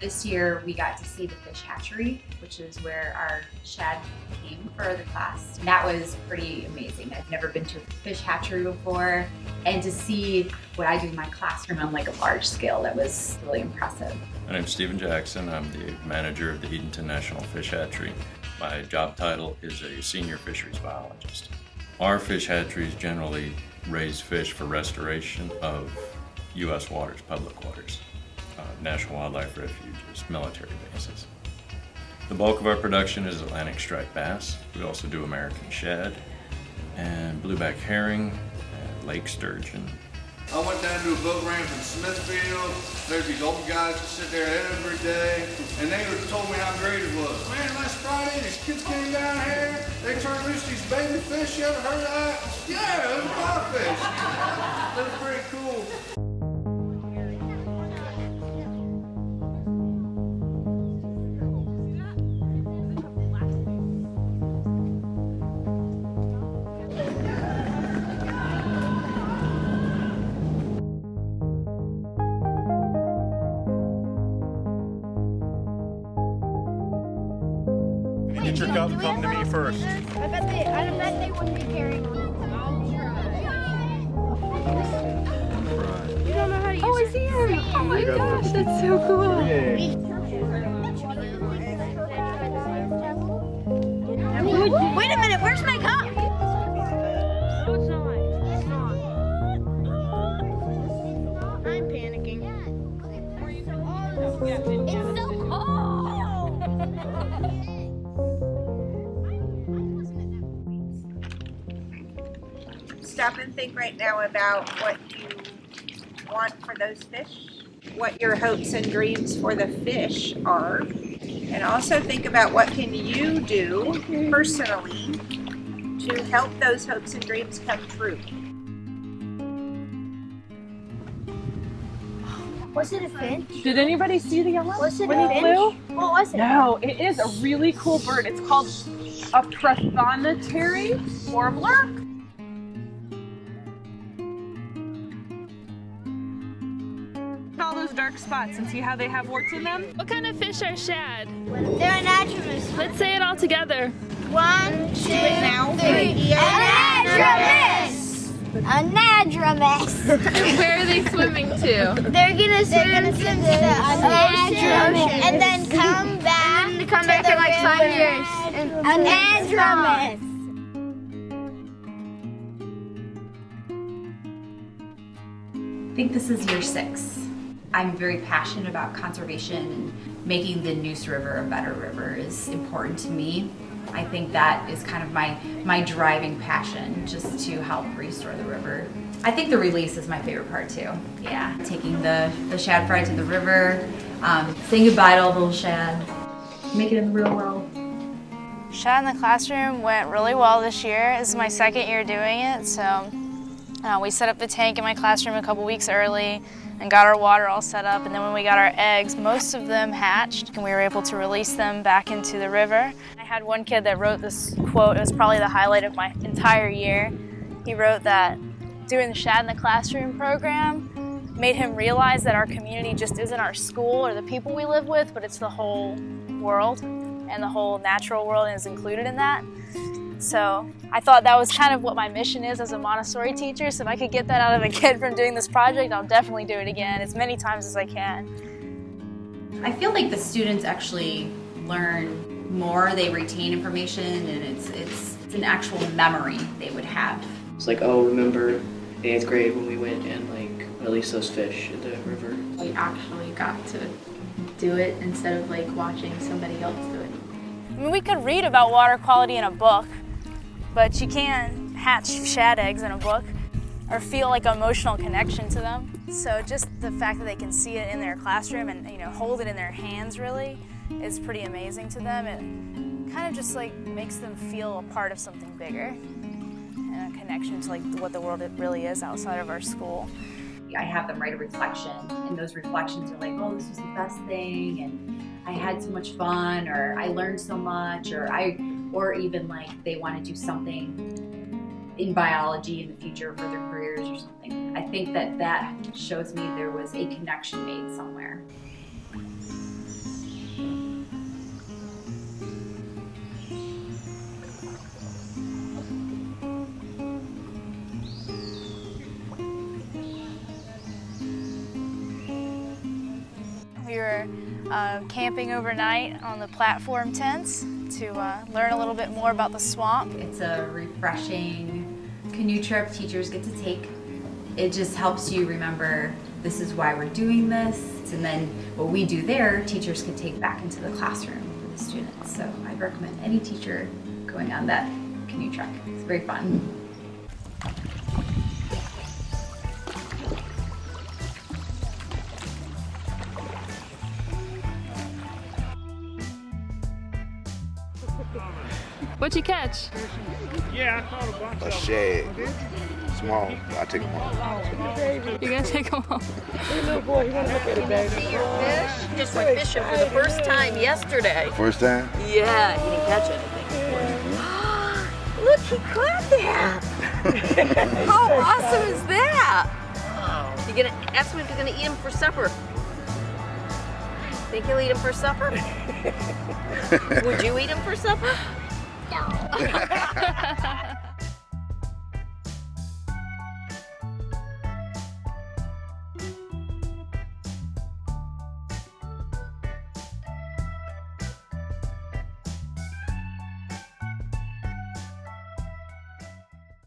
This year we got to see the fish hatchery, which is where our Shad came for the class. That was pretty amazing. I've never been to a fish hatchery before, and to see what I do in my classroom on like a large scale, that was really impressive. My name's Stephen Jackson. I'm the manager of the Edenton National Fish Hatchery. My job title is a senior fisheries biologist. Our fish hatcheries generally raise fish for restoration of U.S. waters, public waters, national wildlife refuges, military bases. The bulk of our production is Atlantic striped bass. We also do American shad and blueback herring and lake sturgeon. I went down to a boat ramp in Smithfield. There's these old guys that sit there every day, and they told me how great it was. Man, last Friday, these kids came down here. They turned loose these baby fish. You ever heard of that? Yeah, it was crawfish. That was pretty cool. Get your cup, come to me first. I bet they wouldn't be carrying on. You don't know how to use Oh, I see him! Oh my gosh, that's so cool! Wait a minute, where's my cup? I'm panicking. It's so cold! Stop and think right now about what you want for those fish, what your hopes and dreams for the fish are, and also think about what can you do personally to help those hopes and dreams come true. Was it a finch? Did anybody see the yellow Was it when a he finch? flew? What was it? No, it is a really cool bird. It's called a transformative warbler. All those dark spots and see how they have warts in them? What kind of fish are shad? They're anadromous. Let's say it all together. 1, 2, 3. Anadromous! Anadromous. Where are they swimming to? They're gonna swim to the ocean and then come back. And come back in like 5 years. Anadromous. I think this is year 6. I'm very passionate about conservation, and making the Neuse River a better river is important to me. I think that is kind of my driving passion, just to help restore the river. I think the release is my favorite part too. Yeah, taking the shad fry to the river, saying goodbye to all the little shad, make it in the real world. Shad in the classroom went really well this year. This is my 2nd year doing it, so we set up the tank in my classroom a couple weeks early and got our water all set up, and then when we got our eggs, most of them hatched and we were able to release them back into the river. I had one kid that wrote this quote. It was probably the highlight of my entire year. He wrote that doing the Shad in the Classroom program made him realize that our community just isn't our school or the people we live with, but it's the whole world, and the whole natural world is included in that. So I thought that was kind of what my mission is as a Montessori teacher. So if I could get that out of a kid from doing this project, I'll definitely do it again as many times as I can. I feel like the students actually learn more, they retain information, and it's an actual memory they would have. It's like, oh, remember in 8th grade when we went and like released those fish in the river. We actually got to do it instead of like watching somebody else do it. I mean, we could read about water quality in a book, but you can't hatch shad eggs in a book or feel like an emotional connection to them. So just the fact that they can see it in their classroom and hold it in their hands really is pretty amazing to them. It kind of just like makes them feel a part of something bigger and a connection to like what the world really is outside of our school. I have them write a reflection, and those reflections are like, oh, this was the best thing, and I had so much fun, or I learned so much, or even like they want to do something in biology in the future for their careers or something. I think that shows me there was a connection made somewhere. We were camping overnight on the platform tents to learn a little bit more about the swamp. It's a refreshing canoe trip teachers get to take. It just helps you remember this is why we're doing this, and then what we do there, teachers can take back into the classroom for the students. So I'd recommend any teacher going on that canoe trek. It's very fun. What'd you catch? A shad. Small. I take them home. You're gonna take them home. Hey, little boy, you wanna look at it, baby? See your fish? Just went fishing for the first time yesterday. First time? Yeah, he didn't catch anything. Look, he caught that. How awesome is that? You gonna ask him if you're gonna eat him for supper? Think he'll eat him for supper? Would you eat him for supper? No.